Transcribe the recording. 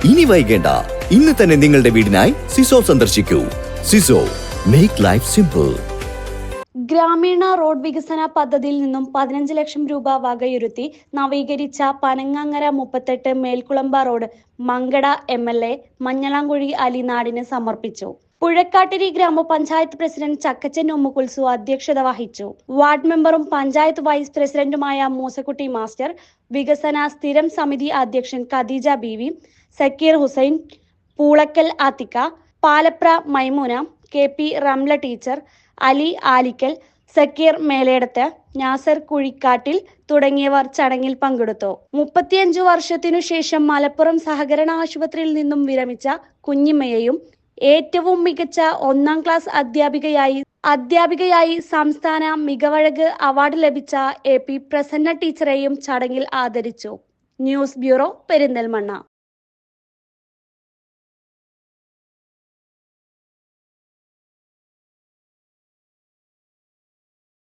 ഇനി വൈകേണ്ട, ഇന്ന് തന്നെ നിങ്ങളുടെ വീടിനായി സിസോ സന്ദർശിക്കൂ. സിസോ, മേക്ക് ലൈഫ് സിമ്പിൾ. ഗ്രാമീണ റോഡ് വികസന പദ്ധതിയിൽ നിന്നും 15 ലക്ഷം രൂപ വകയിരുത്തി നവീകരിച്ച പനങ്ങങ്ങര 38 മേൽക്കുളമ്പ റോഡ് മങ്കട MLA മഞ്ഞളാംകുഴി അലി നാടിന് സമർപ്പിച്ചു. പുഴക്കാട്ടിരി ഗ്രാമപഞ്ചായത്ത് പ്രസിഡന്റ് ചക്കച്ചൻ ഉമ്മുകുൽസു അധ്യക്ഷത വഹിച്ചു. വാർഡ് മെമ്പറും പഞ്ചായത്ത് വൈസ് പ്രസിഡന്റുമായ മൂസക്കുട്ടി മാസ്റ്റർ, വികസന സ്ഥിരം സമിതി അധ്യക്ഷൻ ഖദീജ ബീവി, സക്കീർ ഹുസൈൻ, പൂളക്കൽ ആത്തിക്ക, പാലപ്ര മൈമൂന, KP റംല ടീച്ചർ, അലി ആലിക്കൽ, സക്കീർ മേലേടത്ത്, നാസർ കുഴിക്കാട്ടിൽ തുടങ്ങിയവർ ചടങ്ങിൽ പങ്കെടുത്തു. 35 വർഷത്തിനു ശേഷം മലപ്പുറം സഹകരണ ആശുപത്രിയിൽ നിന്നും വിരമിച്ച കുഞ്ഞിമ്മയെയും ഏറ്റവും മികച്ച 1ാം ക്ലാസ് അധ്യാപികയായി സംസ്ഥാന മികവഴക് അവാർഡ് ലഭിച്ച AP പ്രസന്ന ടീച്ചറെയും ചടങ്ങിൽ ആദരിച്ചു. News bureau, Perinthalmanna.